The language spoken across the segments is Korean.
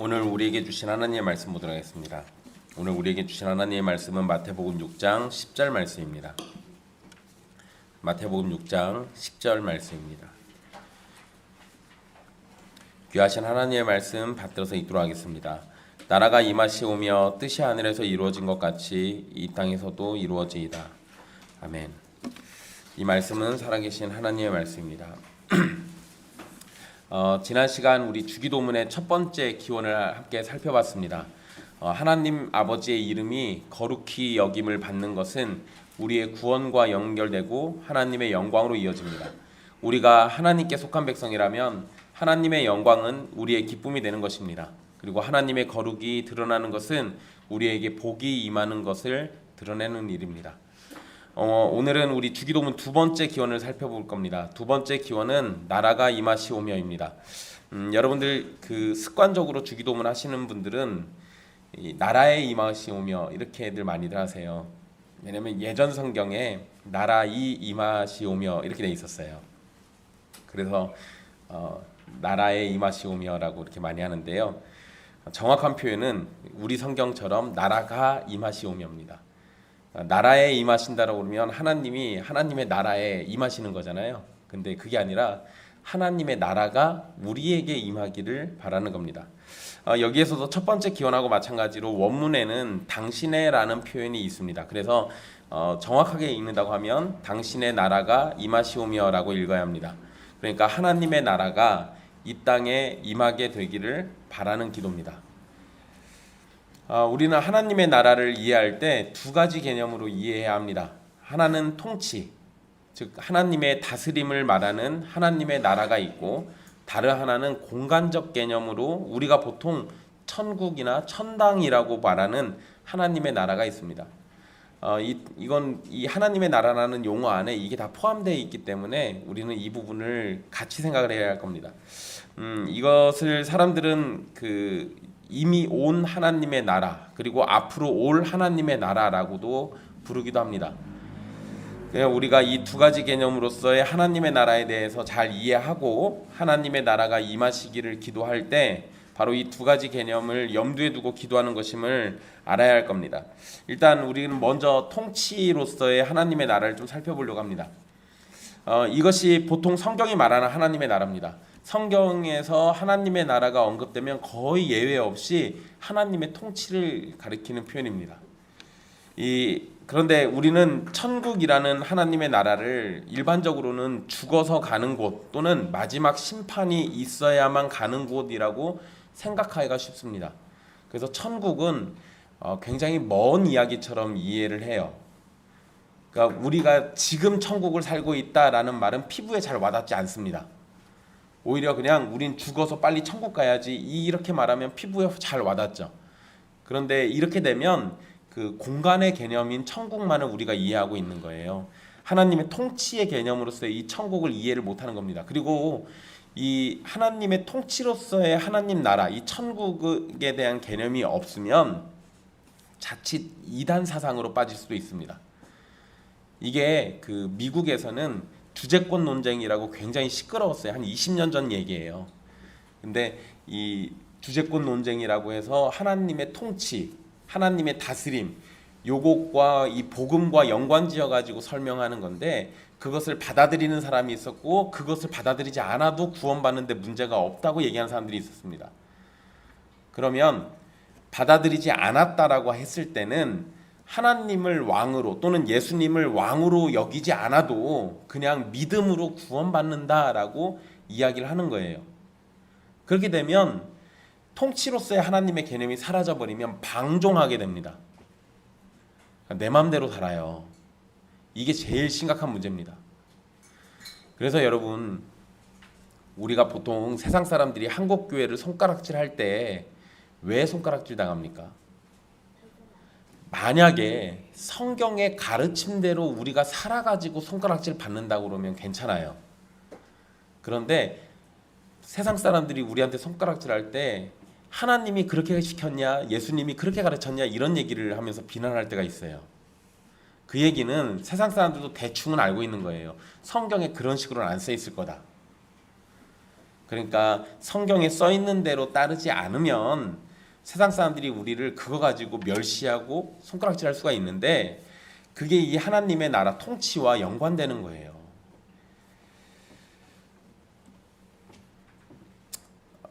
오늘 우리에게 주신 하나님의 말씀 보도록 하겠습니다. 오늘 우리에게 주신 하나님의 말씀은 마태복음 6장 10절 말씀입니다. 마태복음 6장 10절 말씀입니다. 귀하신 하나님의 말씀 받들어서 읽도록 하겠습니다. 나라가 임하시오며 뜻이 하늘에서 이루어진 것 같이 이 땅에서도 이루어지이다. 아멘. 이 말씀은 살아계신 하나님의 말씀입니다. 지난 시간 우리 주기도문의 첫 번째 기원을 함께 살펴봤습니다. 하나님 아버지의 이름이 거룩히 여김을 받는 것은 우리의 구원과 연결되고 하나님의 영광으로 이어집니다. 우리가 하나님께 속한 백성이라면 하나님의 영광은 우리의 기쁨이 되는 것입니다. 그리고 하나님의 거룩이 드러나는 것은 우리에게 복이 임하는 것을 드러내는 일입니다. 오늘은 우리 주기도문 두 번째 기원을 살펴볼 겁니다. 두 번째 기원은 나라가 임하시오며입니다. 여러분들 습관적으로 주기도문 하시는 분들은 이 나라에 임하시오며 이렇게들 많이들 하세요. 왜냐면 예전 성경에 나라이 임하시오며 이렇게 돼 있었어요. 그래서 나라에 임하시오며라고 이렇게 많이 하는데요. 정확한 표현은 우리 성경처럼 나라가 임하시오며입니다. 나라에 임하신다라고 그러면 하나님이 하나님의 나라에 임하시는 거잖아요. 근데 그게 아니라 하나님의 나라가 우리에게 임하기를 바라는 겁니다. 여기에서도 첫 번째 기원하고 마찬가지로 원문에는 당신의라는 표현이 있습니다. 그래서 정확하게 읽는다고 하면 당신의 나라가 임하시오며라고 읽어야 합니다. 그러니까 하나님의 나라가 이 땅에 임하게 되기를 바라는 기도입니다. 우리는 하나님의 나라를 이해할 때 두 가지 개념으로 이해해야 합니다. 하나는 통치, 즉 하나님의 다스림을 말하는 하나님의 나라가 있고, 다른 하나는 공간적 개념으로 우리가 보통 천국이나 천당이라고 말하는 하나님의 나라가 있습니다. 이 하나님의 나라라는 용어 안에 이게 다 포함되어 있기 때문에 우리는 이 부분을 같이 생각을 해야 할 겁니다. 이것을 사람들은 이미 온 하나님의 나라, 그리고 앞으로 올 하나님의 나라라고도 부르기도 합니다. 우리가 이 두 가지 개념으로서의 하나님의 나라에 대해서 잘 이해하고 하나님의 나라가 임하시기를 기도할 때 바로 이 두 가지 개념을 염두에 두고 기도하는 것임을 알아야 할 겁니다. 일단 우리는 먼저 통치로서의 하나님의 나라를 좀 살펴보려고 합니다. 이것이 보통 성경이 말하는 하나님의 나라입니다. 성경에서 하나님의 나라가 언급되면 거의 예외 없이 하나님의 통치를 가리키는 표현입니다. 그런데 우리는 천국이라는 하나님의 나라를 일반적으로는 죽어서 가는 곳 또는 마지막 심판이 있어야만 가는 곳이라고 생각하기가 쉽습니다. 그래서 천국은 굉장히 먼 이야기처럼 이해를 해요. 그러니까 우리가 지금 천국을 살고 있다라는 말은 피부에 잘 와닿지 않습니다. 오히려 그냥 우린 죽어서 빨리 천국 가야지 이렇게 말하면 피부에 잘 와닿죠. 그런데 이렇게 되면 그 공간의 개념인 천국만을 우리가 이해하고 있는 거예요. 하나님의 통치의 개념으로서의 이 천국을 이해를 못하는 겁니다. 그리고 이 하나님의 통치로서의 하나님 나라, 이 천국에 대한 개념이 없으면 자칫 이단 사상으로 빠질 수도 있습니다. 이게 미국에서는 주재권 논쟁이라고 굉장히 시끄러웠어요. 한 20년 전 얘기예요. 근데 이 주재권 논쟁이라고 해서 하나님의 통치, 하나님의 다스림, 요것과 이 복음과 연관지어 가지고 설명하는 건데, 그것을 받아들이는 사람이 있었고 그것을 받아들이지 않아도 구원받는데 문제가 없다고 얘기하는 사람들이 있었습니다. 그러면 받아들이지 않았다라고 했을 때는 하나님을 왕으로 또는 예수님을 왕으로 여기지 않아도 그냥 믿음으로 구원받는다라고 이야기를 하는 거예요. 그렇게 되면 통치로서의 하나님의 개념이 사라져버리면 방종하게 됩니다. 내 마음대로 살아요. 이게 제일 심각한 문제입니다. 그래서 여러분, 우리가 보통 세상 사람들이 한국 교회를 손가락질 할 때 왜 손가락질 당합니까? 만약에 성경의 가르침대로 우리가 살아가지고 손가락질 받는다고 그러면 괜찮아요. 그런데 세상 사람들이 우리한테 손가락질 할 때 하나님이 그렇게 시켰냐, 예수님이 그렇게 가르쳤냐 이런 얘기를 하면서 비난할 때가 있어요. 그 얘기는 세상 사람들도 대충은 알고 있는 거예요. 성경에 그런 식으로는 안 써 있을 거다. 그러니까 성경에 써 있는 대로 따르지 않으면 세상 사람들이 우리를 그거 가지고 멸시하고 손가락질할 수가 있는데 그게 이 하나님의 나라 통치와 연관되는 거예요.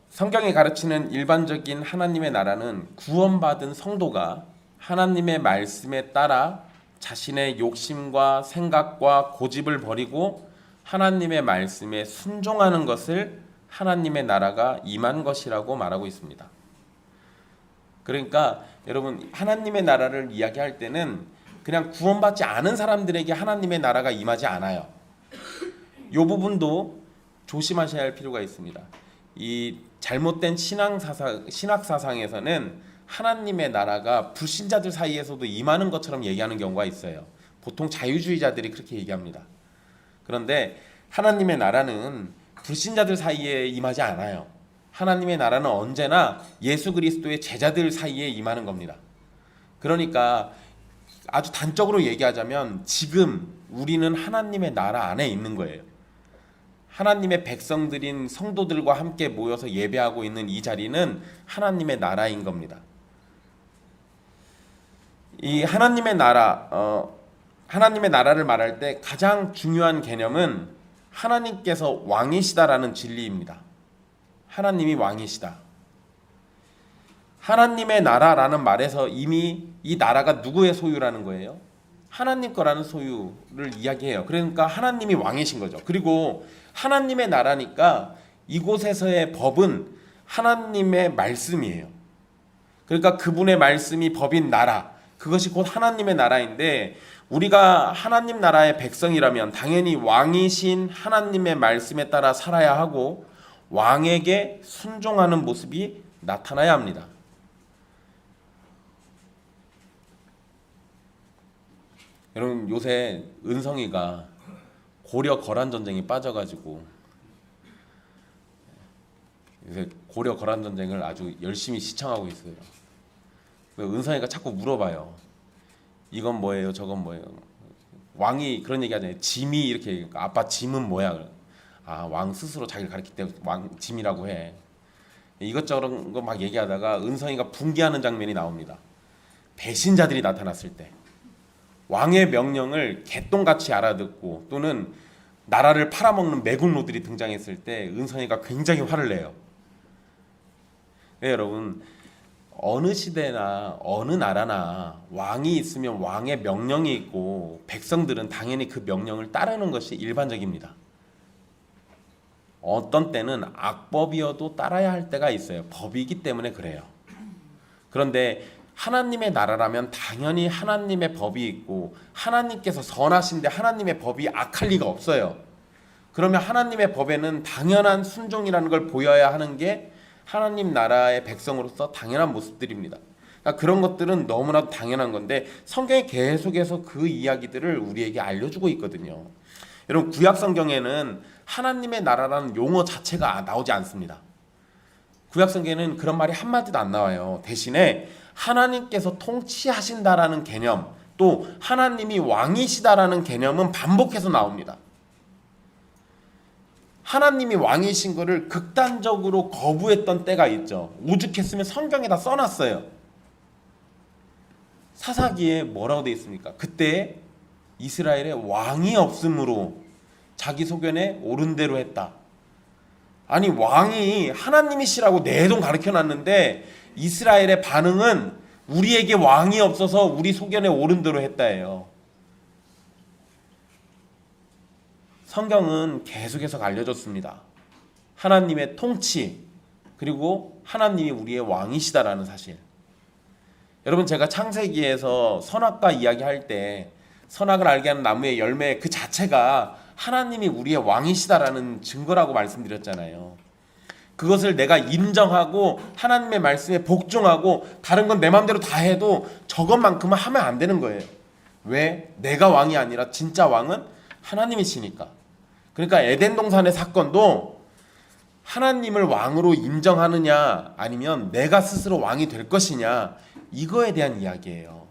성경이 가르치는 일반적인 하나님의 나라는 구원받은 성도가 하나님의 말씀에 따라 자신의 욕심과 생각과 고집을 버리고 하나님의 말씀에 순종하는 것을 하나님의 나라가 임한 것이라고 말하고 있습니다. 그러니까 여러분 하나님의 나라를 이야기할 때는 그냥 구원받지 않은 사람들에게 하나님의 나라가 임하지 않아요. 이 부분도 조심하셔야 할 필요가 있습니다. 이 잘못된 신학 사상에서는 하나님의 나라가 불신자들 사이에서도 임하는 것처럼 얘기하는 경우가 있어요. 보통 자유주의자들이 그렇게 얘기합니다. 그런데 하나님의 나라는 불신자들 사이에 임하지 않아요. 하나님의 나라는 언제나 예수 그리스도의 제자들 사이에 임하는 겁니다. 그러니까 아주 단적으로 얘기하자면 지금 우리는 하나님의 나라 안에 있는 거예요. 하나님의 백성들인 성도들과 함께 모여서 예배하고 있는 이 자리는 하나님의 나라인 겁니다. 이 하나님의 나라를 말할 때 가장 중요한 개념은 하나님께서 왕이시다라는 진리입니다. 하나님이 왕이시다. 하나님의 나라라는 말에서 이미 이 나라가 누구의 소유라는 거예요? 하나님 거라는 소유를 이야기해요. 그러니까 하나님이 왕이신 거죠. 그리고 하나님의 나라니까 이곳에서의 법은 하나님의 말씀이에요. 그러니까 그분의 말씀이 법인 나라, 그것이 곧 하나님의 나라인데 우리가 하나님 나라의 백성이라면 당연히 왕이신 하나님의 말씀에 따라 살아야 하고 왕에게 순종하는 모습이 나타나야 합니다. 여러분 요새 은성이가 고려 거란 전쟁에 빠져가지고 요새 고려 거란 전쟁을 아주 열심히 시청하고 있어요. 은성이가 자꾸 물어봐요. 이건 뭐예요? 저건 뭐예요? 왕이 그런 얘기 하잖아요. 짐이 이렇게 얘기하니까 아빠 짐은 뭐야? 아, 왕 스스로 자기를 가리킬 때 왕 짐이라고 해. 이것저것 거 막 얘기하다가 은성이가 분개하는 장면이 나옵니다. 배신자들이 나타났을 때 왕의 명령을 개똥같이 알아듣고 또는 나라를 팔아먹는 매국노들이 등장했을 때 은성이가 굉장히 화를 내요. 네, 여러분 어느 시대나 어느 나라나 왕이 있으면 왕의 명령이 있고 백성들은 당연히 그 명령을 따르는 것이 일반적입니다. 어떤 때는 악법이어도 따라야 할 때가 있어요. 법이기 때문에 그래요. 그런데 하나님의 나라라면 당연히 하나님의 법이 있고 하나님께서 선하신데 하나님의 법이 악할 리가 없어요. 그러면 하나님의 법에는 당연한 순종이라는 걸 보여야 하는 게 하나님 나라의 백성으로서 당연한 모습들입니다. 그러니까 그런 것들은 너무나도 당연한 건데 성경이 계속해서 그 이야기들을 우리에게 알려주고 있거든요. 여러분 구약 성경에는 하나님의 나라라는 용어 자체가 나오지 않습니다. 구약 성경에는 그런 말이 한마디도 안 나와요. 대신에 하나님께서 통치하신다라는 개념, 또 하나님이 왕이시다라는 개념은 반복해서 나옵니다. 하나님이 왕이신 거를 극단적으로 거부했던 때가 있죠. 오죽했으면 성경에다 써놨어요. 사사기에 뭐라고 되어 있습니까? 그때 이스라엘에 왕이 없으므로 자기 소견에 옳은 대로 했다. 아니 왕이 하나님이시라고 내동 가르쳐놨는데 이스라엘의 반응은 우리에게 왕이 없어서 우리 소견에 옳은 대로 했다예요. 성경은 계속해서 알려줬습니다. 하나님의 통치 그리고 하나님이 우리의 왕이시다라는 사실. 여러분 제가 창세기에서 선악과 이야기할 때 선악을 알게 하는 나무의 열매 그 자체가 하나님이 우리의 왕이시다라는 증거라고 말씀드렸잖아요. 그것을 내가 인정하고 하나님의 말씀에 복종하고 다른 건 내 마음대로 다 해도 저것만큼은 하면 안 되는 거예요. 왜? 내가 왕이 아니라 진짜 왕은 하나님이시니까. 그러니까 에덴 동산의 사건도 하나님을 왕으로 인정하느냐 아니면 내가 스스로 왕이 될 것이냐 이거에 대한 이야기예요.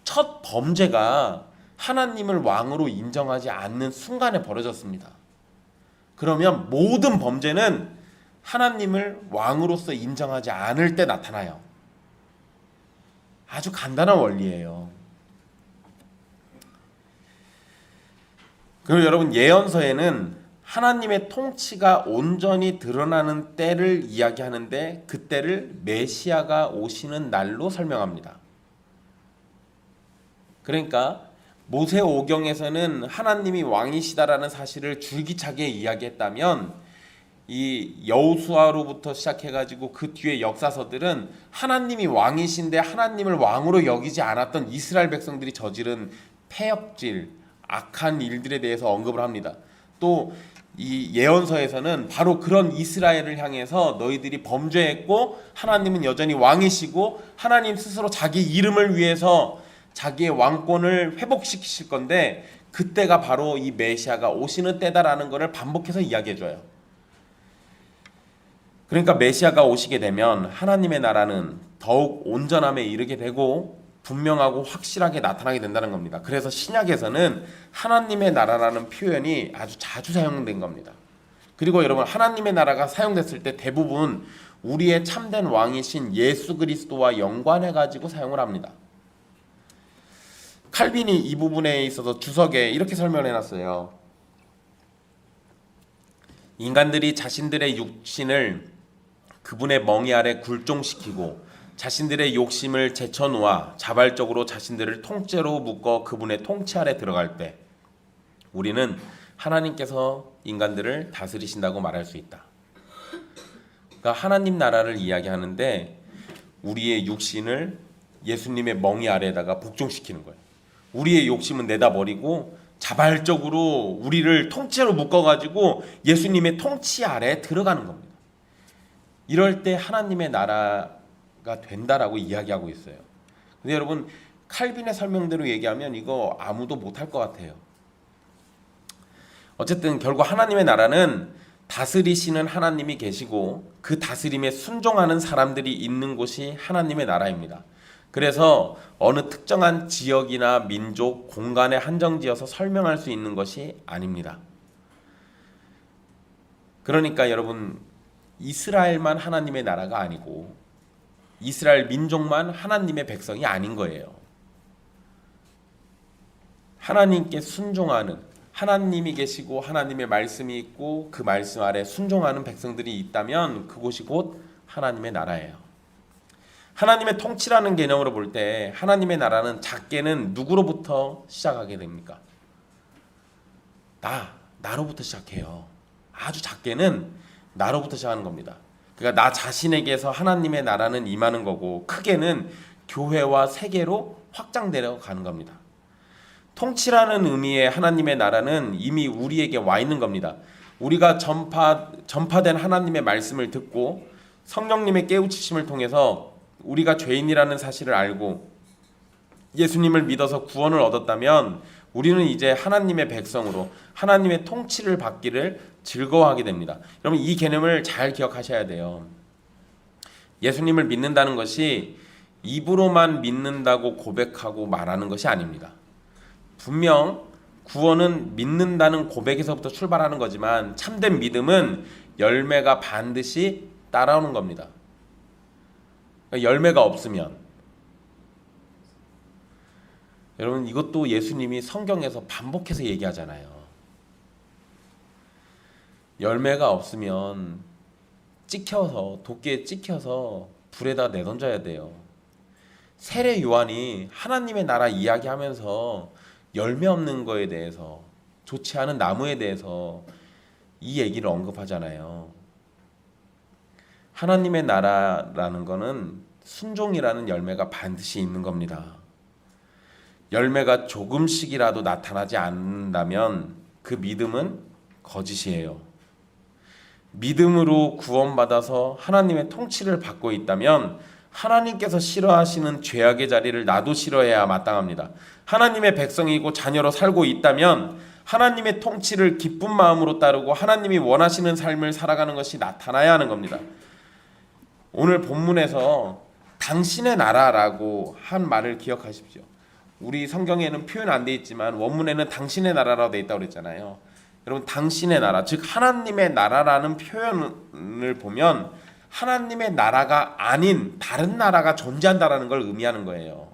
첫 범죄가 하나님을 왕으로 인정하지 않는 순간에 벌어졌습니다. 그러면 모든 범죄는 하나님을 왕으로서 인정하지 않을 때 나타나요. 아주 간단한 원리예요. 그리고 여러분, 예언서에는 하나님의 통치가 온전히 드러나는 때를 이야기하는데 그 때를 메시아가 오시는 날로 설명합니다. 그러니까 모세오경에서는 하나님이 왕이시다라는 사실을 줄기차게 이야기했다면 이 여호수아로부터 시작해가지고 그 뒤에 역사서들은 하나님이 왕이신데 하나님을 왕으로 여기지 않았던 이스라엘 백성들이 저지른 폐역질, 악한 일들에 대해서 언급을 합니다. 또 이 예언서에서는 바로 그런 이스라엘을 향해서 너희들이 범죄했고 하나님은 여전히 왕이시고 하나님 스스로 자기 이름을 위해서 자기의 왕권을 회복시키실 건데 그때가 바로 이 메시아가 오시는 때다라는 것을 반복해서 이야기해줘요. 그러니까 메시아가 오시게 되면 하나님의 나라는 더욱 온전함에 이르게 되고 분명하고 확실하게 나타나게 된다는 겁니다. 그래서 신약에서는 하나님의 나라라는 표현이 아주 자주 사용된 겁니다. 그리고 여러분, 하나님의 나라가 사용됐을 때 대부분 우리의 참된 왕이신 예수 그리스도와 연관해 가지고 사용을 합니다. 칼빈이 이 부분에 있어서 주석에 이렇게 설명해 놨어요. 인간들이 자신들의 육신을 그분의 멍에 아래 굴종시키고 자신들의 욕심을 제쳐놓아 자발적으로 자신들을 통째로 묶어 그분의 통치 아래 들어갈 때 우리는 하나님께서 인간들을 다스리신다고 말할 수 있다. 그러니까 하나님 나라를 이야기하는데 우리의 육신을 예수님의 멍이 아래에다가 복종시키는 거예요. 우리의 욕심은 내다버리고 자발적으로 우리를 통째로 묶어가지고 예수님의 통치 아래에 들어가는 겁니다. 이럴 때 하나님의 나라가 된다라고 이야기하고 있어요. 근데 여러분, 칼빈의 설명대로 얘기하면 이거 아무도 못할 것 같아요. 어쨌든 결국 하나님의 나라는 다스리시는 하나님이 계시고 그 다스림에 순종하는 사람들이 있는 곳이 하나님의 나라입니다. 그래서 어느 특정한 지역이나 민족, 공간에 한정지어서 설명할 수 있는 것이 아닙니다. 그러니까 여러분, 이스라엘만 하나님의 나라가 아니고 이스라엘 민족만 하나님의 백성이 아닌 거예요. 하나님께 순종하는, 하나님이 계시고 하나님의 말씀이 있고 그 말씀 아래 순종하는 백성들이 있다면 그곳이 곧 하나님의 나라예요. 하나님의 통치라는 개념으로 볼 때 하나님의 나라는 작게는 누구로부터 시작하게 됩니까? 나로부터 시작해요. 아주 작게는 나로부터 시작하는 겁니다. 그러니까 나 자신에게서 하나님의 나라는 임하는 거고 크게는 교회와 세계로 확장되려 가는 겁니다. 통치라는 의미의 하나님의 나라는 이미 우리에게 와 있는 겁니다. 우리가 전파된 하나님의 말씀을 듣고 성령님의 깨우치심을 통해서 우리가 죄인이라는 사실을 알고 예수님을 믿어서 구원을 얻었다면 우리는 이제 하나님의 백성으로 하나님의 통치를 받기를 즐거워하게 됩니다. 여러분, 이 개념을 잘 기억하셔야 돼요. 예수님을 믿는다는 것이 입으로만 믿는다고 고백하고 말하는 것이 아닙니다. 분명 구원은 믿는다는 고백에서부터 출발하는 거지만 참된 믿음은 열매가 반드시 따라오는 겁니다. 열매가 없으면, 여러분, 이것도 예수님이 성경에서 반복해서 얘기하잖아요. 열매가 없으면 도끼에 찍혀서 불에다 내던져야 돼요. 세례 요한이 하나님의 나라 이야기하면서 열매 없는 거에 대해서, 좋지 않은 나무에 대해서 이 얘기를 언급하잖아요. 하나님의 나라라는 거는 순종이라는 열매가 반드시 있는 겁니다. 열매가 조금씩이라도 나타나지 않는다면 그 믿음은 거짓이에요. 믿음으로 구원받아서 하나님의 통치를 받고 있다면 하나님께서 싫어하시는 죄악의 자리를 나도 싫어해야 마땅합니다. 하나님의 백성이고 자녀로 살고 있다면 하나님의 통치를 기쁜 마음으로 따르고 하나님이 원하시는 삶을 살아가는 것이 나타나야 하는 겁니다. 오늘 본문에서 당신의 나라라고 한 말을 기억하십시오. 우리 성경에는 표현 안 돼 있지만 원문에는 당신의 나라라고 돼 있다고 그랬잖아요. 여러분 당신의 나라, 즉 하나님의 나라라는 표현을 보면 하나님의 나라가 아닌 다른 나라가 존재한다라는 걸 의미하는 거예요.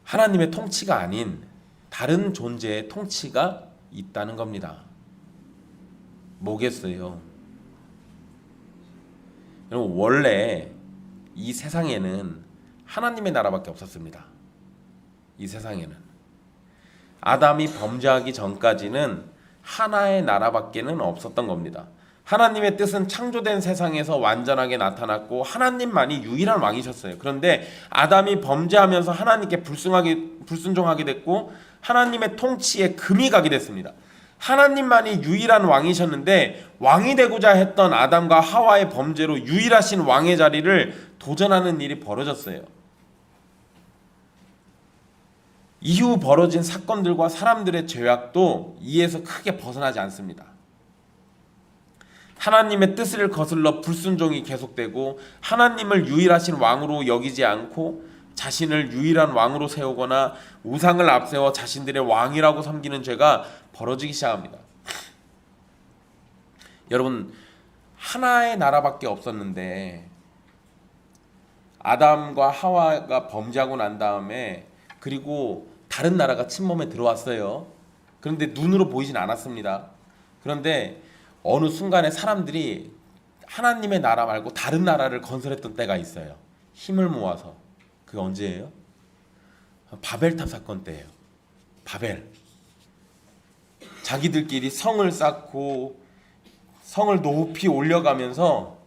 하나님의 통치가 아닌 다른 존재의 통치가 있다는 겁니다. 뭐겠어요? 여러분 원래 이 세상에는 하나님의 나라밖에 없었습니다. 이 세상에는 아담이 범죄하기 전까지는 하나의 나라밖에는 없었던 겁니다. 하나님의 뜻은 창조된 세상에서 완전하게 나타났고 하나님만이 유일한 왕이셨어요. 그런데 아담이 범죄하면서 하나님께 불순종하게 됐고 하나님의 통치에 금이 가게 됐습니다. 하나님만이 유일한 왕이셨는데 왕이 되고자 했던 아담과 하와의 범죄로 유일하신 왕의 자리를 도전하는 일이 벌어졌어요. 이후 벌어진 사건들과 사람들의 죄악도 이에서 크게 벗어나지 않습니다. 하나님의 뜻을 거슬러 불순종이 계속되고 하나님을 유일하신 왕으로 여기지 않고 자신을 유일한 왕으로 세우거나 우상을 앞세워 자신들의 왕이라고 섬기는 죄가 벌어지기 시작합니다. 여러분 하나의 나라밖에 없었는데 아담과 하와가 범죄하고 난 다음에 그리고 다른 나라가 침범에 들어왔어요. 그런데 눈으로 보이진 않았습니다. 그런데 어느 순간에 사람들이 하나님의 나라 말고 다른 나라를 건설했던 때가 있어요. 힘을 모아서. 그게 언제예요? 바벨탑 사건 때예요. 바벨. 자기들끼리 성을 쌓고 성을 높이 올려가면서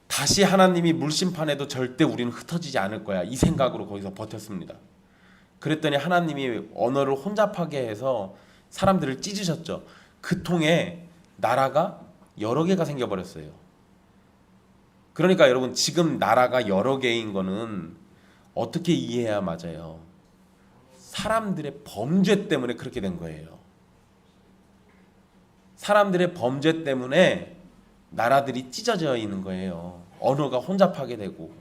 다시 하나님이 물심판에도 절대 우리는 흩어지지 않을 거야. 이 생각으로 거기서 버텼습니다. 그랬더니 하나님이 언어를 혼잡하게 해서 사람들을 찢으셨죠. 그 통에 나라가 여러 개가 생겨버렸어요. 그러니까 여러분 지금 나라가 여러 개인 거는 어떻게 이해해야 맞아요? 사람들의 범죄 때문에 그렇게 된 거예요. 사람들의 범죄 때문에 나라들이 찢어져 있는 거예요. 언어가 혼잡하게 되고.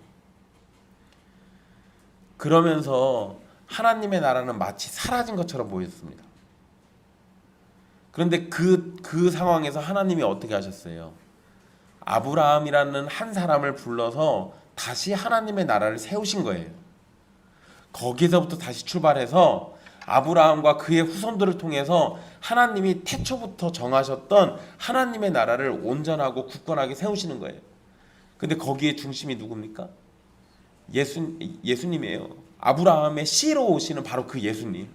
그러면서 하나님의 나라는 마치 사라진 것처럼 보였습니다. 그런데 그 상황에서 하나님이 어떻게 하셨어요? 아브라함이라는 한 사람을 불러서 다시 하나님의 나라를 세우신 거예요. 거기서부터 다시 출발해서 아브라함과 그의 후손들을 통해서 하나님이 태초부터 정하셨던 하나님의 나라를 온전하고 굳건하게 세우시는 거예요. 근데 거기에 중심이 누굽니까? 예수님이에요. 아브라함의 씨로 오시는 바로 그 예수님.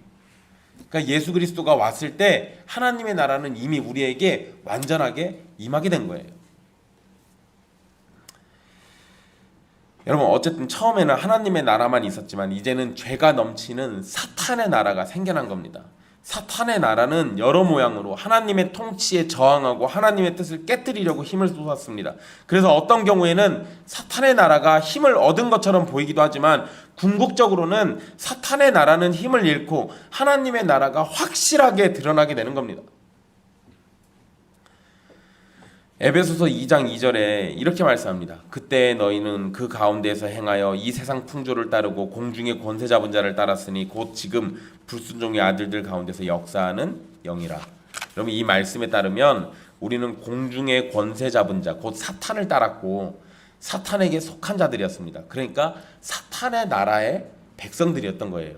그러니까 예수 그리스도가 왔을 때 하나님의 나라는 이미 우리에게 완전하게 임하게 된 거예요. 여러분 어쨌든 처음에는 하나님의 나라만 있었지만 이제는 죄가 넘치는 사탄의 나라가 생겨난 겁니다. 사탄의 나라는 여러 모양으로 하나님의 통치에 저항하고 하나님의 뜻을 깨뜨리려고 힘을 쏟았습니다. 그래서 어떤 경우에는 사탄의 나라가 힘을 얻은 것처럼 보이기도 하지만 궁극적으로는 사탄의 나라는 힘을 잃고 하나님의 나라가 확실하게 드러나게 되는 겁니다. 에베소서 2장 2절에 이렇게 말씀합니다. 그때 너희는 그 가운데에서 행하여 이 세상 풍조를 따르고 공중의 권세 잡은 자를 따랐으니 곧 지금 불순종의 아들들 가운데서 역사하는 영이라. 여러분 이 말씀에 따르면 우리는 공중의 권세 잡은 자, 곧 사탄을 따랐고 사탄에게 속한 자들이었습니다. 그러니까 사탄의 나라의 백성들이었던 거예요.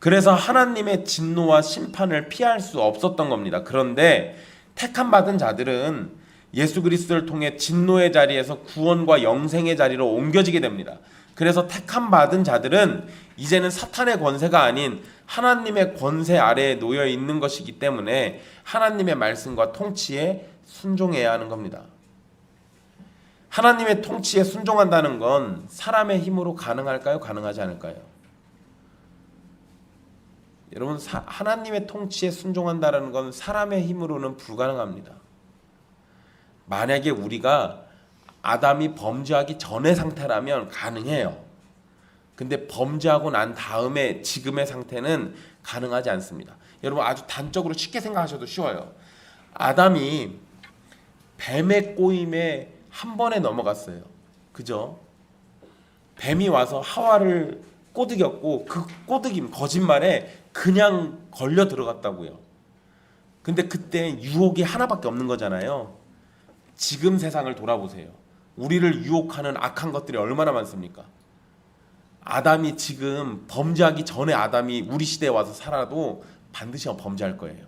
그래서 하나님의 진노와 심판을 피할 수 없었던 겁니다. 그런데 택함 받은 자들은 예수 그리스도를 통해 진노의 자리에서 구원과 영생의 자리로 옮겨지게 됩니다. 그래서 택함 받은 자들은 이제는 사탄의 권세가 아닌 하나님의 권세 아래에 놓여 있는 것이기 때문에 하나님의 말씀과 통치에 순종해야 하는 겁니다. 하나님의 통치에 순종한다는 건 사람의 힘으로 가능할까요? 가능하지 않을까요? 여러분 하나님의 통치에 순종한다는 건 사람의 힘으로는 불가능합니다. 만약에 우리가 아담이 범죄하기 전의 상태라면 가능해요. 근데 범죄하고 난 다음에 지금의 상태는 가능하지 않습니다. 여러분 아주 단적으로 쉽게 생각하셔도 쉬워요. 아담이 뱀의 꼬임에 한 번에 넘어갔어요. 그죠? 뱀이 와서 하와를 꼬드겼고 그 꼬드김 거짓말에 그냥 걸려 들어갔다고요. 근데 그때 유혹이 하나밖에 없는 거잖아요. 지금 세상을 돌아보세요. 우리를 유혹하는 악한 것들이 얼마나 많습니까? 아담이 지금 범죄하기 전에 아담이 우리 시대에 와서 살아도 반드시 범죄할 거예요.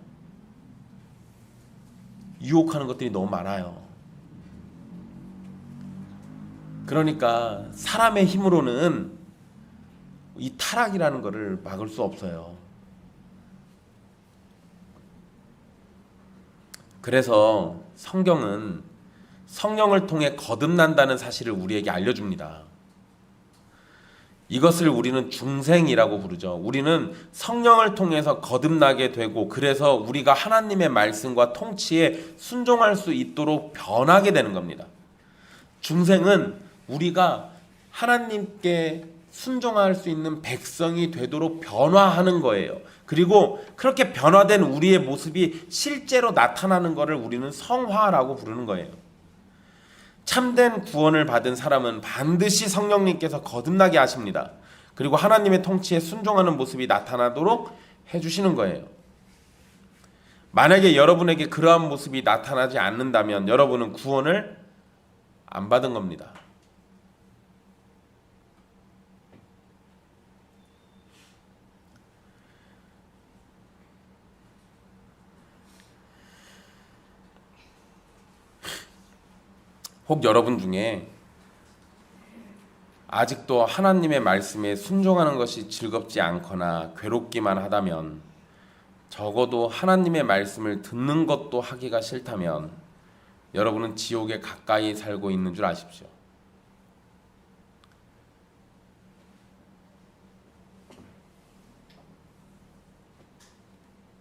유혹하는 것들이 너무 많아요. 그러니까 사람의 힘으로는 이 타락이라는 것을 막을 수 없어요. 그래서 성경은 성령을 통해 거듭난다는 사실을 우리에게 알려줍니다. 이것을 우리는 중생이라고 부르죠. 우리는 성령을 통해서 거듭나게 되고, 그래서 우리가 하나님의 말씀과 통치에 순종할 수 있도록 변하게 되는 겁니다. 중생은 우리가 하나님께 순종할 수 있는 백성이 되도록 변화하는 거예요. 그리고 그렇게 변화된 우리의 모습이 실제로 나타나는 것을 우리는 성화라고 부르는 거예요. 참된 구원을 받은 사람은 반드시 성령님께서 거듭나게 하십니다. 그리고 하나님의 통치에 순종하는 모습이 나타나도록 해주시는 거예요. 만약에 여러분에게 그러한 모습이 나타나지 않는다면 여러분은 구원을 안 받은 겁니다. 혹 여러분 중에 아직도 하나님의 말씀에 순종하는 것이 즐겁지 않거나 괴롭기만 하다면, 적어도 하나님의 말씀을 듣는 것도 하기가 싫다면 여러분은 지옥에 가까이 살고 있는 줄 아십시오.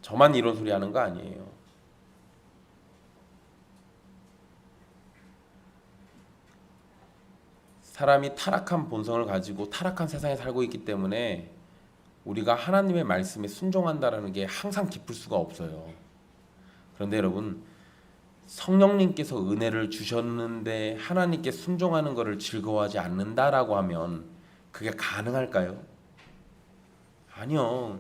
저만 이런 소리 하는 거 아니에요. 사람이 타락한 본성을 가지고 타락한 세상에 살고 있기 때문에 우리가 하나님의 말씀에 순종한다는 게 항상 기쁠 수가 없어요. 그런데 여러분, 성령님께서 은혜를 주셨는데 하나님께 순종하는 것을 즐거워하지 않는다라고 하면 그게 가능할까요? 아니요.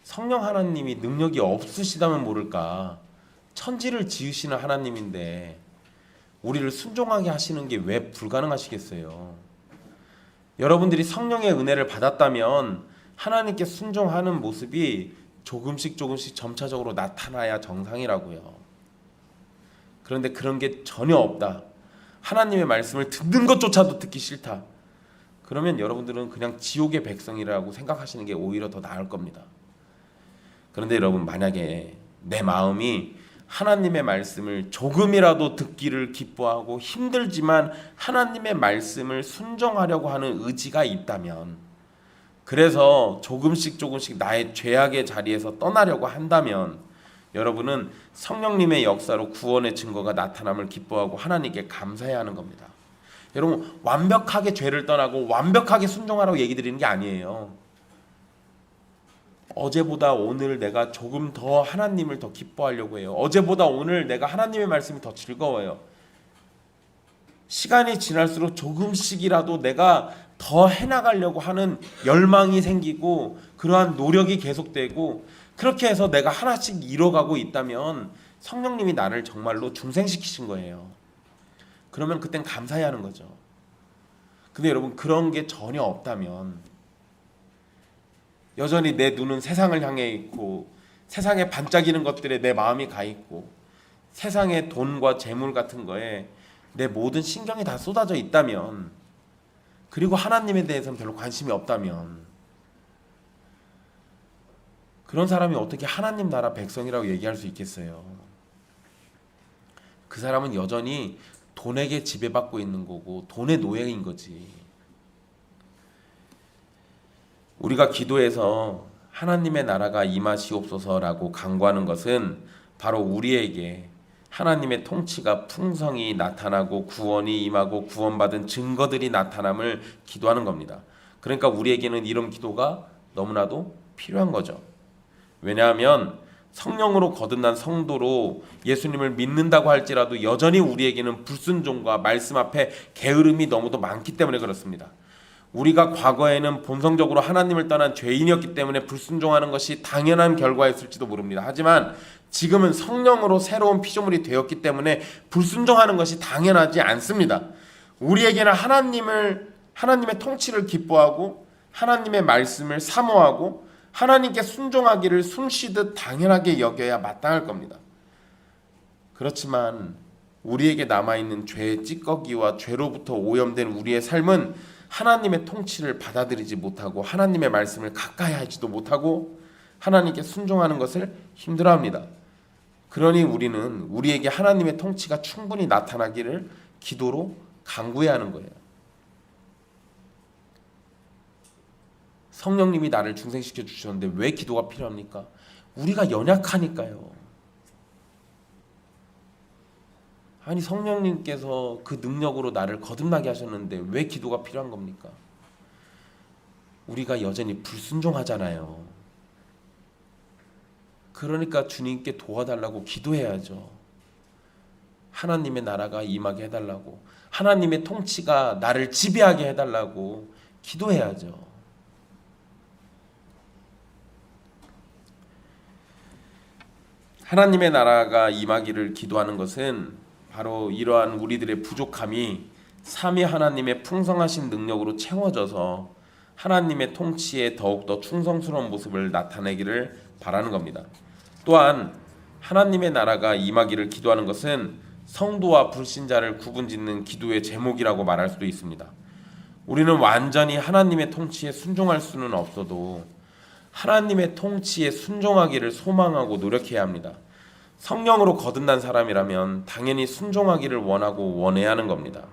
성령 하나님이 능력이 없으시다면 모를까, 천지를 지으시는 하나님인데 우리를 순종하게 하시는 게 왜 불가능하시겠어요? 여러분들이 성령의 은혜를 받았다면 하나님께 순종하는 모습이 조금씩 점차적으로 나타나야 정상이라고요. 그런데 그런 게 전혀 없다, 하나님의 말씀을 듣는 것조차도 듣기 싫다, 그러면 여러분들은 그냥 지옥의 백성이라고 생각하시는 게 오히려 더 나을 겁니다. 그런데 여러분, 만약에 내 마음이 하나님의 말씀을 조금이라도 듣기를 기뻐하고 힘들지만 하나님의 말씀을 순종하려고 하는 의지가 있다면, 그래서 조금씩 나의 죄악의 자리에서 떠나려고 한다면 여러분은 성령님의 역사로 구원의 증거가 나타남을 기뻐하고 하나님께 감사해야 하는 겁니다. 여러분, 완벽하게 죄를 떠나고 완벽하게 순종하라고 얘기 드리는 게 아니에요. 어제보다 오늘 내가 조금 더 하나님을 더 기뻐하려고 해요. 어제보다 오늘 내가 하나님의 말씀이 더 즐거워요. 시간이 지날수록 조금씩이라도 내가 더 해나가려고 하는 열망이 생기고 그러한 노력이 계속되고, 그렇게 해서 내가 하나씩 이뤄가고 있다면 성령님이 나를 정말로 중생시키신 거예요. 그러면 그땐 감사해야 하는 거죠. 근데 여러분, 그런 게 전혀 없다면 여전히 내 눈은 세상을 향해 있고 세상에 반짝이는 것들에 내 마음이 가 있고 세상의 돈과 재물 같은 거에 내 모든 신경이 다 쏟아져 있다면, 그리고 하나님에 대해서는 별로 관심이 없다면, 그런 사람이 어떻게 하나님 나라 백성이라고 얘기할 수 있겠어요? 그 사람은 여전히 돈에게 지배받고 있는 거고 돈의 노예인 거지. 우리가 기도해서 하나님의 나라가 임하시옵소서라고 간구하는 것은 바로 우리에게 하나님의 통치가 풍성히 나타나고 구원이 임하고 구원받은 증거들이 나타남을 기도하는 겁니다. 그러니까 우리에게는 이런 기도가 너무나도 필요한 거죠. 왜냐하면 성령으로 거듭난 성도로 예수님을 믿는다고 할지라도 여전히 우리에게는 불순종과 말씀 앞에 게으름이 너무도 많기 때문에 그렇습니다. 우리가 과거에는 본성적으로 하나님을 떠난 죄인이었기 때문에 불순종하는 것이 당연한 결과였을지도 모릅니다. 하지만 지금은 성령으로 새로운 피조물이 되었기 때문에 불순종하는 것이 당연하지 않습니다. 우리에게는 하나님의 통치를 기뻐하고 하나님의 말씀을 사모하고 하나님께 순종하기를 숨쉬듯 당연하게 여겨야 마땅할 겁니다. 그렇지만 우리에게 남아있는 죄의 찌꺼기와 죄로부터 오염된 우리의 삶은 하나님의 통치를 받아들이지 못하고 하나님의 말씀을 가까이 하지도 못하고 하나님께 순종하는 것을 힘들어합니다. 그러니 우리는 우리에게 하나님의 통치가 충분히 나타나기를 기도로 간구해야 하는 거예요. 성령님이 나를 중생시켜 주셨는데 왜 기도가 필요합니까? 우리가 연약하니까요. 아니 성령님께서 그 능력으로 나를 거듭나게 하셨는데 왜 기도가 필요한 겁니까? 우리가 여전히 불순종하잖아요. 그러니까 주님께 도와달라고 기도해야죠. 하나님의 나라가 임하게 해달라고, 하나님의 통치가 나를 지배하게 해달라고 기도해야죠. 하나님의 나라가 임하기를 기도하는 것은 바로 이러한 우리들의 부족함이 삼위 하나님의 풍성하신 능력으로 채워져서 하나님의 통치에 더욱더 충성스러운 모습을 나타내기를 바라는 겁니다. 또한 하나님의 나라가 임하기를 기도하는 것은 성도와 불신자를 구분짓는 기도의 제목이라고 말할 수도 있습니다. 우리는 완전히 하나님의 통치에 순종할 수는 없어도 하나님의 통치에 순종하기를 소망하고 노력해야 합니다. 성령으로 거듭난 사람이라면 당연히 순종하기를 원하고 원해야 하는 겁니다.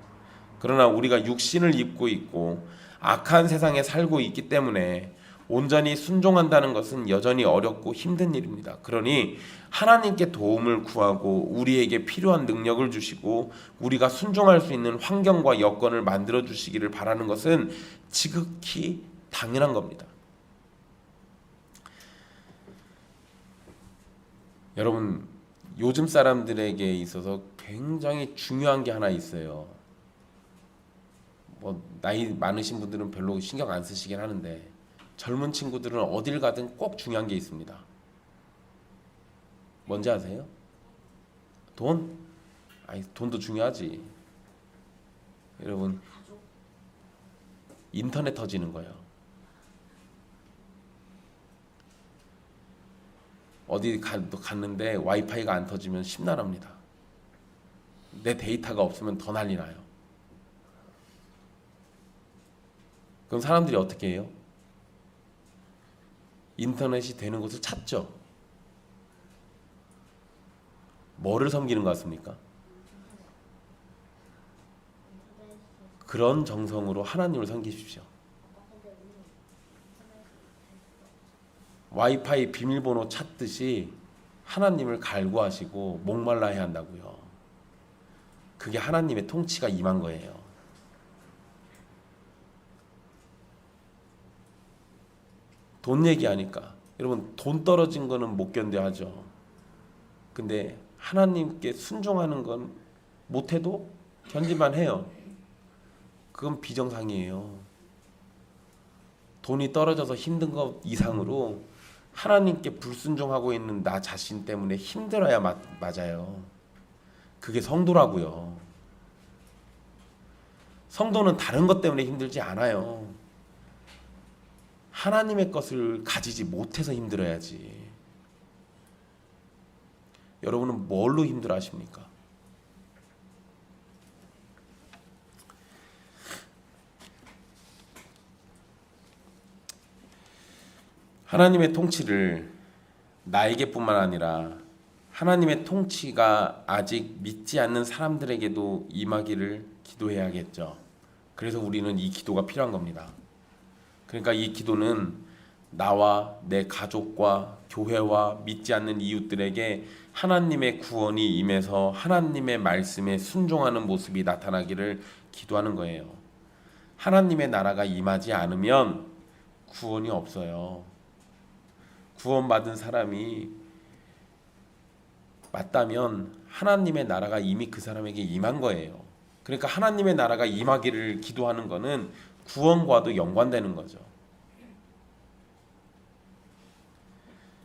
그러나 우리가 육신을 입고 있고 악한 세상에 살고 있기 때문에 온전히 순종한다는 것은 여전히 어렵고 힘든 일입니다. 그러니 하나님께 도움을 구하고 우리에게 필요한 능력을 주시고 우리가 순종할 수 있는 환경과 여건을 만들어 주시기를 바라는 것은 지극히 당연한 겁니다. 여러분, 요즘 사람들에게 있어서 굉장히 중요한 게 하나 있어요. 나이 많으신 분들은 별로 신경 안 쓰시긴 하는데 젊은 친구들은 어딜 가든 꼭 중요한 게 있습니다. 뭔지 아세요? 돈? 돈도 중요하지. 여러분, 인터넷 터지는 거예요. 어디 갔는데 와이파이가 안 터지면 심란합니다. 내 데이터가 없으면 더 난리 나요. 그럼 사람들이 어떻게 해요? 인터넷이 되는 곳을 찾죠. 뭐를 섬기는 것 같습니까? 그런 정성으로 하나님을 섬기십시오. 와이파이 비밀번호 찾듯이 하나님을 갈구하시고 목말라야 한다고요. 그게 하나님의 통치가 임한 거예요. 돈 얘기하니까 여러분, 돈 떨어진 거는 못 견뎌 하죠. 근데 하나님께 순종하는 건 못해도 견딜만 해요. 그건 비정상이에요. 돈이 떨어져서 힘든 것 이상으로 하나님께 불순종하고 있는 나 자신 때문에 힘들어야 맞아요. 그게 성도라고요. 성도는 다른 것 때문에 힘들지 않아요. 하나님의 것을 가지지 못해서 힘들어야지. 여러분은 뭘로 힘들어 하십니까? 하나님의 통치를 나에게뿐만 아니라 하나님의 통치가 아직 믿지 않는 사람들에게도 임하기를 기도해야겠죠. 그래서 우리는 이 기도가 필요한 겁니다. 그러니까 이 기도는 나와 내 가족과 교회와 믿지 않는 이웃들에게 하나님의 구원이 임해서 하나님의 말씀에 순종하는 모습이 나타나기를 기도하는 거예요. 하나님의 나라가 임하지 않으면 구원이 없어요. 구원받은 사람이 맞다면 하나님의 나라가 이미 그 사람에게 임한 거예요. 그러니까 하나님의 나라가 임하기를 기도하는 거는 구원과도 연관되는 거죠.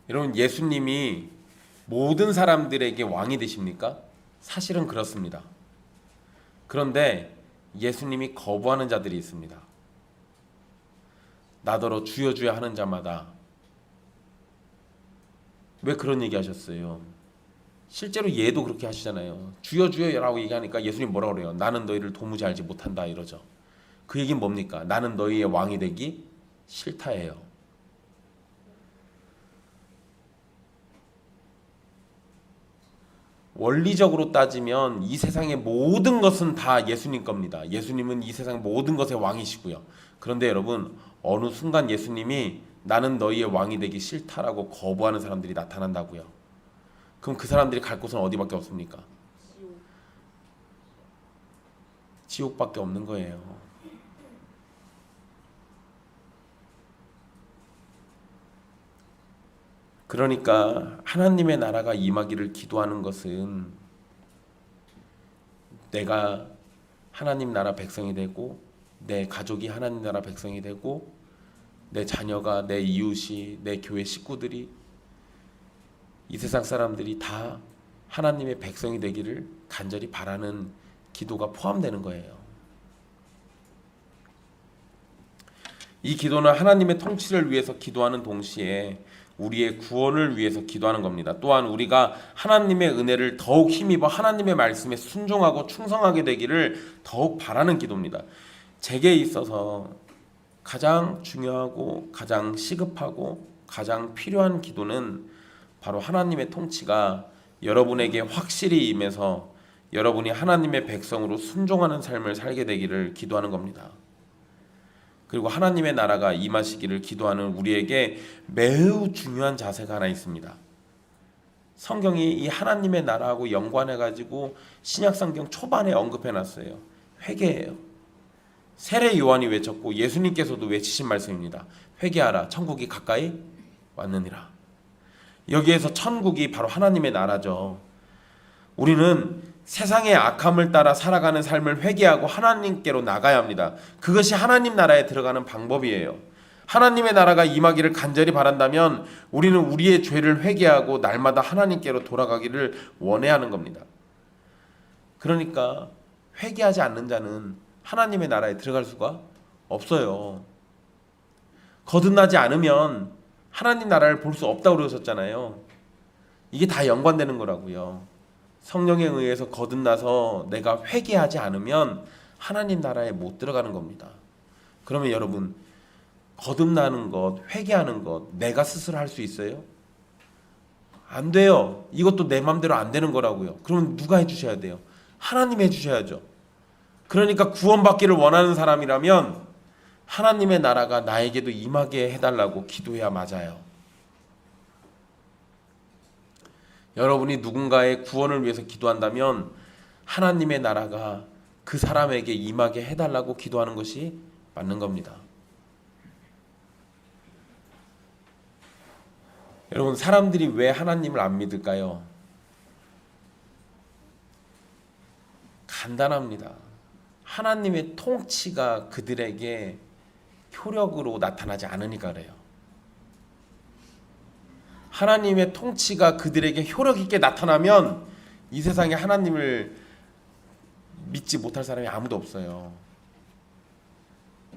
여러분, 예수님이 모든 사람들에게 왕이 되십니까? 사실은 그렇습니다. 그런데 예수님이 거부하는 자들이 있습니다. 나더러 주여 주여 하는 자마다. 왜 그런 얘기 하셨어요? 실제로 얘도 그렇게 하시잖아요. 주여 주여라고 얘기하니까 예수님 뭐라 그래요? 나는 너희를 도무지 알지 못한다 이러죠. 그 얘기는 뭡니까? 나는 너희의 왕이 되기 싫다예요. 원리적으로 따지면 이 세상의 모든 것은 다 예수님 겁니다. 예수님은 이 세상 모든 것의 왕이시고요. 그런데 여러분, 어느 순간 예수님이 나는 너희의 왕이 되기 싫다라고 거부하는 사람들이 나타난다고요. 그럼 그 사람들이 갈 곳은 어디밖에 없습니까? 지옥밖에 없는 거예요. 그러니까 하나님의 나라가 임하기를 기도하는 것은 내가 하나님 나라 백성이 되고 내 가족이 하나님 나라 백성이 되고 내 자녀가, 내 이웃이, 내 교회 식구들이, 이 세상 사람들이 다 하나님의 백성이 되기를 간절히 바라는 기도가 포함되는 거예요. 이 기도는 하나님의 통치를 위해서 기도하는 동시에 우리의 구원을 위해서 기도하는 겁니다. 또한 우리가 하나님의 은혜를 더욱 힘입어 하나님의 말씀에 순종하고 충성하게 되기를 더욱 바라는 기도입니다. 제게 있어서 가장 중요하고 가장 시급하고 가장 필요한 기도는 바로 하나님의 통치가 여러분에게 확실히 임해서 여러분이 하나님의 백성으로 순종하는 삶을 살게 되기를 기도하는 겁니다. 그리고 하나님의 나라가 임하시기를 기도하는 우리에게 매우 중요한 자세가 하나 있습니다. 성경이 이 하나님의 나라하고 연관해가지고 신약성경 초반에 언급해놨어요. 회개예요. 세례 요한이 외쳤고 예수님께서도 외치신 말씀입니다. 회개하라, 천국이 가까이 왔느니라. 여기에서 천국이 바로 하나님의 나라죠. 우리는 세상의 악함을 따라 살아가는 삶을 회개하고 하나님께로 나가야 합니다. 그것이 하나님 나라에 들어가는 방법이에요. 하나님의 나라가 임하기를 간절히 바란다면 우리는 우리의 죄를 회개하고 날마다 하나님께로 돌아가기를 원해야 하는 겁니다. 그러니까 회개하지 않는 자는 하나님의 나라에 들어갈 수가 없어요. 거듭나지 않으면 하나님 나라를 볼 수 없다고 그러셨잖아요. 이게 다 연관되는 거라고요. 성령에 의해서 거듭나서 내가 회개하지 않으면 하나님 나라에 못 들어가는 겁니다. 그러면 여러분, 거듭나는 것, 회개하는 것 내가 스스로 할 수 있어요? 안 돼요. 이것도 내 맘대로 안 되는 거라고요. 그러면 누가 해주셔야 돼요? 하나님이 해주셔야죠. 그러니까 구원받기를 원하는 사람이라면 하나님의 나라가 나에게도 임하게 해달라고 기도해야 맞아요. 여러분이 누군가의 구원을 위해서 기도한다면 하나님의 나라가 그 사람에게 임하게 해달라고 기도하는 것이 맞는 겁니다. 여러분, 사람들이 왜 하나님을 안 믿을까요? 간단합니다. 하나님의 통치가 그들에게 효력으로 나타나지 않으니까 그래요. 하나님의 통치가 그들에게 효력 있게 나타나면 이 세상에 하나님을 믿지 못할 사람이 아무도 없어요.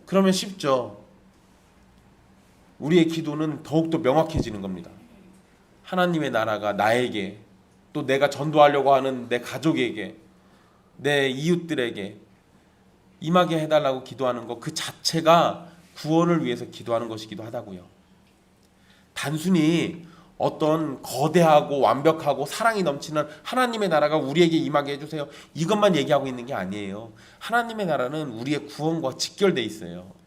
그러면 쉽죠. 우리의 기도는 더욱더 명확해지는 겁니다. 하나님의 나라가 나에게, 또 내가 전도하려고 하는 내 가족에게, 내 이웃들에게 임하게 해달라고 기도하는 것 그 자체가 구원을 위해서 기도하는 것이기도 하다고요. 단순히 어떤 거대하고 완벽하고 사랑이 넘치는 하나님의 나라가 우리에게 임하게 해주세요, 이것만 얘기하고 있는 게 아니에요. 하나님의 나라는 우리의 구원과 직결돼 있어요.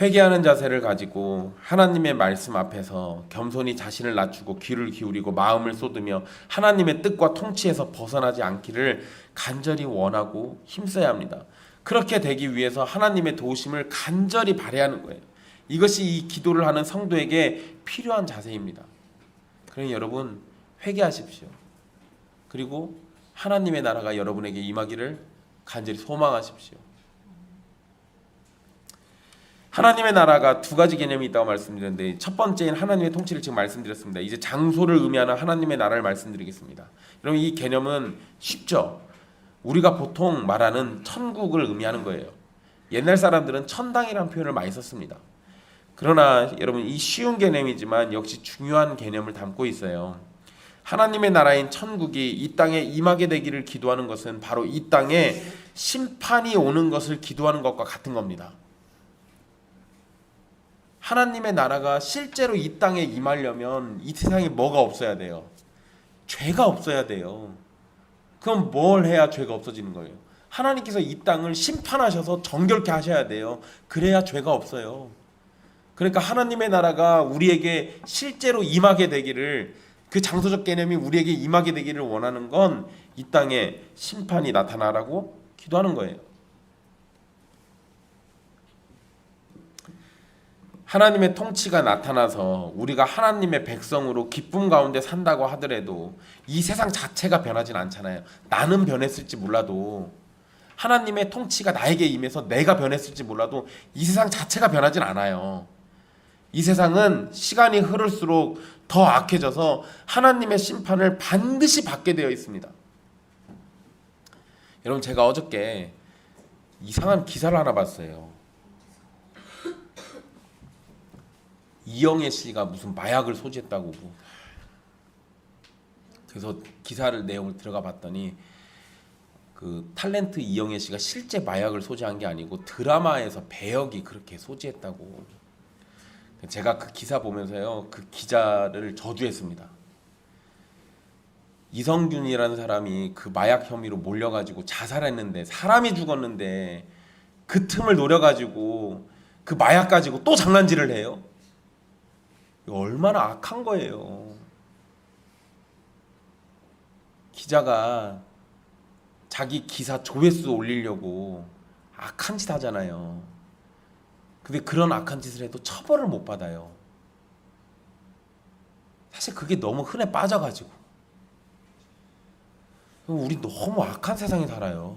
회개하는 자세를 가지고 하나님의 말씀 앞에서 겸손히 자신을 낮추고 귀를 기울이고 마음을 쏟으며 하나님의 뜻과 통치에서 벗어나지 않기를 간절히 원하고 힘써야 합니다. 그렇게 되기 위해서 하나님의 도우심을 간절히 바라는 거예요. 이것이 이 기도를 하는 성도에게 필요한 자세입니다. 그러니 여러분, 회개하십시오. 그리고 하나님의 나라가 여러분에게 임하기를 간절히 소망하십시오. 하나님의 나라가 두 가지 개념이 있다고 말씀드렸는데, 첫 번째인 하나님의 통치를 지금 말씀드렸습니다. 이제 장소를 의미하는 하나님의 나라를 말씀드리겠습니다. 여러분, 이 개념은 쉽죠? 우리가 보통 말하는 천국을 의미하는 거예요. 옛날 사람들은 천당이라는 표현을 많이 썼습니다. 그러나 여러분, 이 쉬운 개념이지만 역시 중요한 개념을 담고 있어요. 하나님의 나라인 천국이 이 땅에 임하게 되기를 기도하는 것은 바로 이 땅에 심판이 오는 것을 기도하는 것과 같은 겁니다. 하나님의 나라가 실제로 이 땅에 임하려면 이 세상에 뭐가 없어야 돼요? 죄가 없어야 돼요. 그럼 뭘 해야 죄가 없어지는 거예요? 하나님께서 이 땅을 심판하셔서 정결케 하셔야 돼요. 그래야 죄가 없어요. 그러니까 하나님의 나라가 우리에게 실제로 임하게 되기를, 그 장소적 개념이 우리에게 임하게 되기를 원하는 건 이 땅에 심판이 나타나라고 기도하는 거예요. 하나님의 통치가 나타나서 우리가 하나님의 백성으로 기쁨 가운데 산다고 하더라도 이 세상 자체가 변하진 않잖아요. 나는 변했을지 몰라도, 하나님의 통치가 나에게 임해서 내가 변했을지 몰라도 이 세상 자체가 변하진 않아요. 이 세상은 시간이 흐를수록 더 악해져서 하나님의 심판을 반드시 받게 되어 있습니다. 여러분, 제가 어저께 이상한 기사를 하나 봤어요. 이영애 씨가 무슨 마약을 소지했다고. 그래서 기사를 내용을 들어가 봤더니 그 탤런트 이영애 씨가 실제 마약을 소지한 게 아니고 드라마에서 배역이 그렇게 소지했다고. 제가 그 기사 보면서요, 그 기자를 저주했습니다. 이성균이라는 사람이 그 마약 혐의로 몰려가지고 자살했는데, 사람이 죽었는데 그 틈을 노려가지고 그 마약 가지고 또 장난질을 해요. 얼마나 악한 거예요. 기자가 자기 기사 조회수 올리려고 악한 짓 하잖아요. 근데 그런 악한 짓을 해도 처벌을 못 받아요. 사실 그게 너무 흔해 빠져가지고. 우리 너무 악한 세상에 살아요.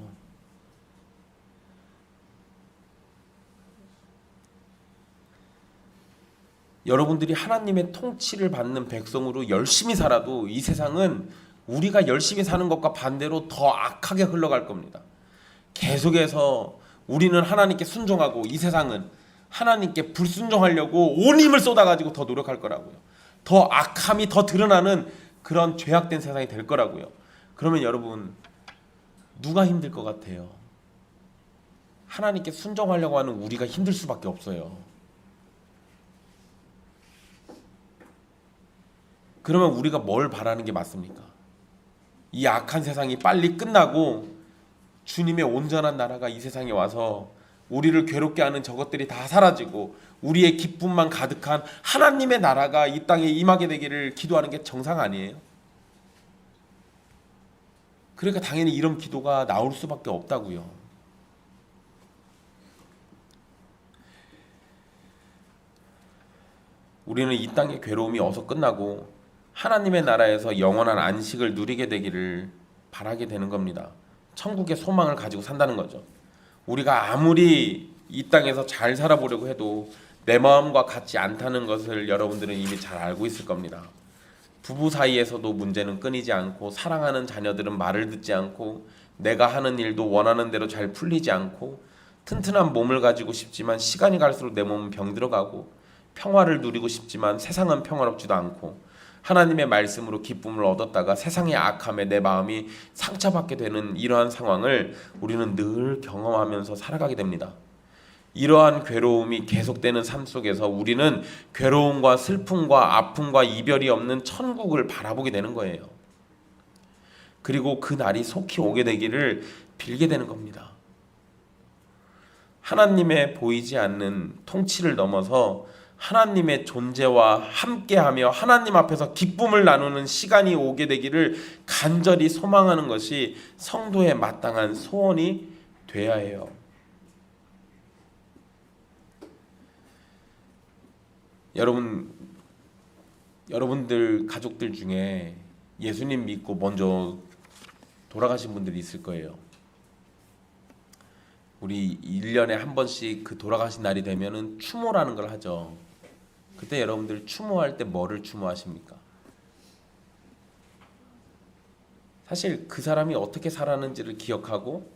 여러분들이 하나님의 통치를 받는 백성으로 열심히 살아도 이 세상은 우리가 열심히 사는 것과 반대로 더 악하게 흘러갈 겁니다. 계속해서 우리는 하나님께 순종하고 이 세상은 하나님께 불순종하려고 온 힘을 쏟아가지고 더 노력할 거라고요. 더 악함이 더 드러나는 그런 죄악된 세상이 될 거라고요. 그러면 여러분, 누가 힘들 것 같아요? 하나님께 순종하려고 하는 우리가 힘들 수밖에 없어요. 그러면 우리가 뭘 바라는 게 맞습니까? 이 악한 세상이 빨리 끝나고 주님의 온전한 나라가 이 세상에 와서 우리를 괴롭게 하는 저것들이 다 사라지고 우리의 기쁨만 가득한 하나님의 나라가 이 땅에 임하게 되기를 기도하는 게 정상 아니에요? 그러니까 당연히 이런 기도가 나올 수밖에 없다고요. 우리는 이 땅의 괴로움이 어서 끝나고 하나님의 나라에서 영원한 안식을 누리게 되기를 바라게 되는 겁니다. 천국의 소망을 가지고 산다는 거죠. 우리가 아무리 이 땅에서 잘 살아보려고 해도 내 마음과 같지 않다는 것을 여러분들은 이미 잘 알고 있을 겁니다. 부부 사이에서도 문제는 끊이지 않고, 사랑하는 자녀들은 말을 듣지 않고, 내가 하는 일도 원하는 대로 잘 풀리지 않고, 튼튼한 몸을 가지고 싶지만 시간이 갈수록 내 몸은 병들어가고, 평화를 누리고 싶지만 세상은 평화롭지도 않고, 하나님의 말씀으로 기쁨을 얻었다가 세상의 악함에 내 마음이 상처받게 되는 이러한 상황을 우리는 늘 경험하면서 살아가게 됩니다. 이러한 괴로움이 계속되는 삶 속에서 우리는 괴로움과 슬픔과 아픔과 이별이 없는 천국을 바라보게 되는 거예요. 그리고 그 날이 속히 오게 되기를 빌게 되는 겁니다. 하나님의 보이지 않는 통치를 넘어서 하나님의 존재와 함께하며 하나님 앞에서 기쁨을 나누는 시간이 오게 되기를 간절히 소망하는 것이 성도의 마땅한 소원이 되어야 해요. 여러분들 가족들 중에 예수님 믿고 먼저 돌아가신 분들이 있을 거예요. 우리 1년에 한 번씩 그 돌아가신 날이 되면은 추모라는 걸 하죠. 그때 여러분들 추모할 때 뭐를 추모하십니까? 사실 그 사람이 어떻게 살았는지를 기억하고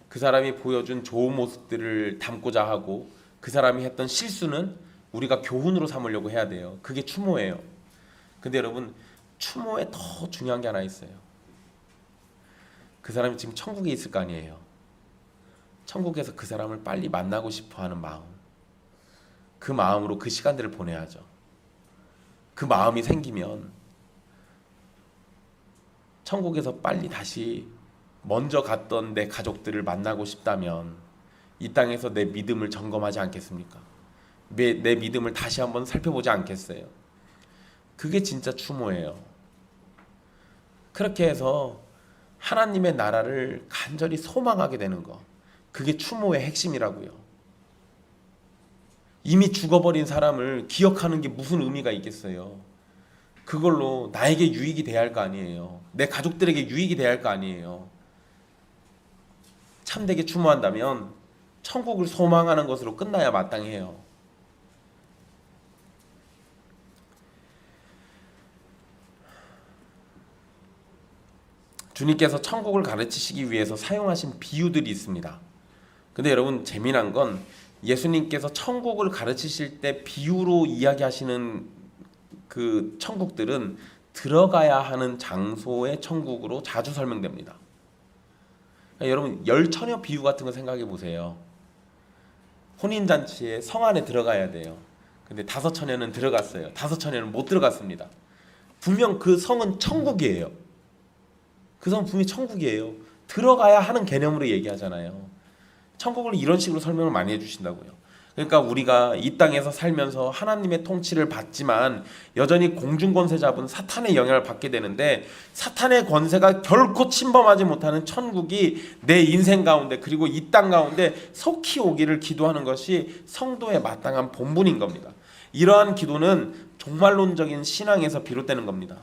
그 사람이 보여준 좋은 모습들을 담고자 하고 그 사람이 했던 실수는 우리가 교훈으로 삼으려고 해야 돼요. 그게 추모예요. 근데 여러분, 추모에 더 중요한 게 하나 있어요. 그 사람이 지금 천국에 있을 거 아니에요. 천국에서 그 사람을 빨리 만나고 싶어 하는 마음, 그 마음으로 그 시간들을 보내야죠. 그 마음이 생기면 천국에서 빨리 다시 먼저 갔던 내 가족들을 만나고 싶다면 이 땅에서 내 믿음을 점검하지 않겠습니까? 내 믿음을 다시 한번 살펴보지 않겠어요? 그게 진짜 추모예요. 그렇게 해서 하나님의 나라를 간절히 소망하게 되는 거, 그게 추모의 핵심이라고요. 이미 죽어버린 사람을 기억하는 게 무슨 의미가 있겠어요? 그걸로 나에게 유익이 돼야 할 거 아니에요. 내 가족들에게 유익이 돼야 할 거 아니에요. 참되게 추모한다면 천국을 소망하는 것으로 끝나야 마땅해요. 주님께서 천국을 가르치시기 위해서 사용하신 비유들이 있습니다. 근데 여러분, 재미난 건 예수님께서 천국을 가르치실 때 비유로 이야기하시는 그 천국들은 들어가야 하는 장소의 천국으로 자주 설명됩니다. 그러니까 여러분, 열처녀 비유 같은 거 생각해 보세요. 혼인잔치에 성 안에 들어가야 돼요. 근데 5처녀는 들어갔어요. 5처녀는 못 들어갔습니다. 분명 그 성은 천국이에요. 그 성은 분명히 천국이에요. 들어가야 하는 개념으로 얘기하잖아요. 천국을 이런 식으로 설명을 많이 해주신다고요. 그러니까 우리가 이 땅에서 살면서 하나님의 통치를 받지만 여전히 공중권세 잡은 사탄의 영향을 받게 되는데, 사탄의 권세가 결코 침범하지 못하는 천국이 내 인생 가운데 그리고 이 땅 가운데 속히 오기를 기도하는 것이 성도의 마땅한 본분인 겁니다. 이러한 기도는 종말론적인 신앙에서 비롯되는 겁니다.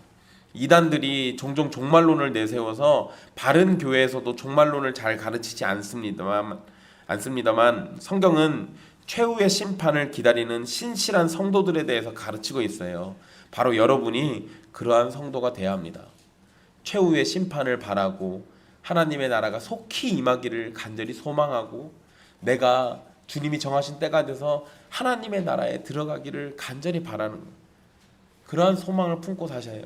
이단들이 종종 종말론을 내세워서 바른 교회에서도 종말론을 잘 가르치지 않습니다만 성경은 최후의 심판을 기다리는 신실한 성도들에 대해서 가르치고 있어요. 바로 여러분이 그러한 성도가 되어야 합니다. 최후의 심판을 바라고 하나님의 나라가 속히 임하기를 간절히 소망하고, 내가 주님이 정하신 때가 돼서 하나님의 나라에 들어가기를 간절히 바라는, 그러한 소망을 품고 사셔야 해요.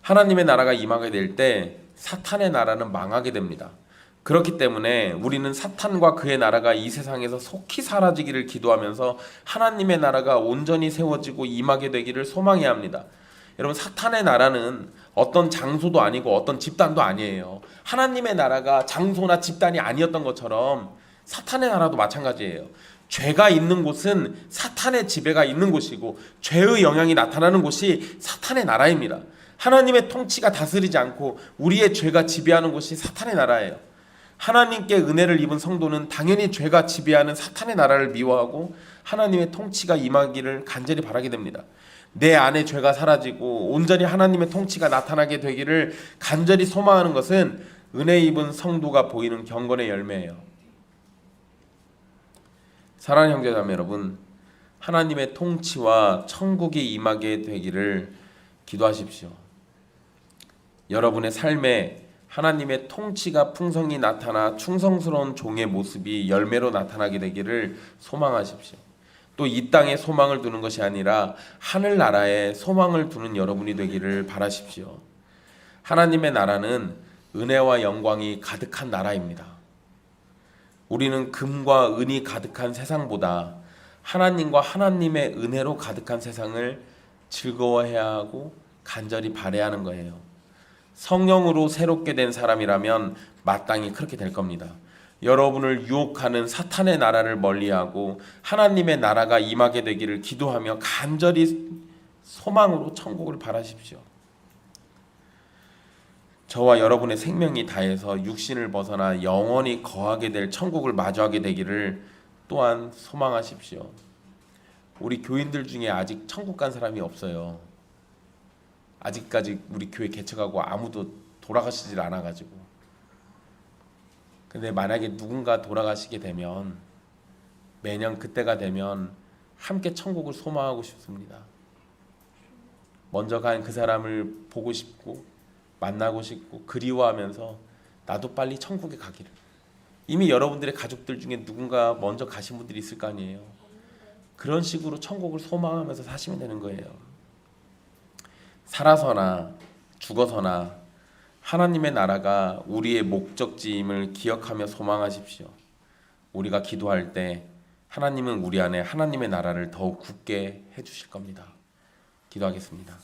하나님의 나라가 임하게 될 때 사탄의 나라는 망하게 됩니다. 그렇기 때문에 우리는 사탄과 그의 나라가 이 세상에서 속히 사라지기를 기도하면서 하나님의 나라가 온전히 세워지고 임하게 되기를 소망해야 합니다. 여러분, 사탄의 나라는 어떤 장소도 아니고 어떤 집단도 아니에요. 하나님의 나라가 장소나 집단이 아니었던 것처럼 사탄의 나라도 마찬가지예요. 죄가 있는 곳은 사탄의 지배가 있는 곳이고 죄의 영향이 나타나는 곳이 사탄의 나라입니다. 하나님의 통치가 다스리지 않고 우리의 죄가 지배하는 곳이 사탄의 나라예요. 하나님께 은혜를 입은 성도는 당연히 죄가 지배하는 사탄의 나라를 미워하고 하나님의 통치가 임하기를 간절히 바라게 됩니다. 내 안에 죄가 사라지고 온전히 하나님의 통치가 나타나게 되기를 간절히 소망하는 것은 은혜 입은 성도가 보이는 경건의 열매예요. 사랑하는 형제자매 여러분, 하나님의 통치와 천국이 임하게 되기를 기도하십시오. 여러분의 삶에 하나님의 통치가 풍성히 나타나 충성스러운 종의 모습이 열매로 나타나게 되기를 소망하십시오. 또 이 땅에 소망을 두는 것이 아니라 하늘나라에 소망을 두는 여러분이 되기를 바라십시오. 하나님의 나라는 은혜와 영광이 가득한 나라입니다. 우리는 금과 은이 가득한 세상보다 하나님과 하나님의 은혜로 가득한 세상을 즐거워해야 하고 간절히 바라야 하는 거예요. 성령으로 새롭게 된 사람이라면 마땅히 그렇게 될 겁니다. 여러분을 유혹하는 사탄의 나라를 멀리하고 하나님의 나라가 임하게 되기를 기도하며 간절히 소망으로 천국을 바라십시오. 저와 여러분의 생명이 다해서 육신을 벗어나 영원히 거하게 될 천국을 마주하게 되기를 또한 소망하십시오. 우리 교인들 중에 아직 천국 간 사람이 없어요. 아직까지 우리 교회 개척하고 아무도 돌아가시질 않아가지고. 근데 만약에 누군가 돌아가시게 되면 매년 그때가 되면 함께 천국을 소망하고 싶습니다. 먼저 간 그 사람을 보고 싶고 만나고 싶고 그리워하면서 나도 빨리 천국에 가기를. 이미 여러분들의 가족들 중에 누군가 먼저 가신 분들이 있을 거 아니에요. 그런 식으로 천국을 소망하면서 사시면 되는 거예요. 살아서나 죽어서나 하나님의 나라가 우리의 목적지임을 기억하며 소망하십시오. 우리가 기도할 때 하나님은 우리 안에 하나님의 나라를 더욱 굳게 해주실 겁니다. 기도하겠습니다.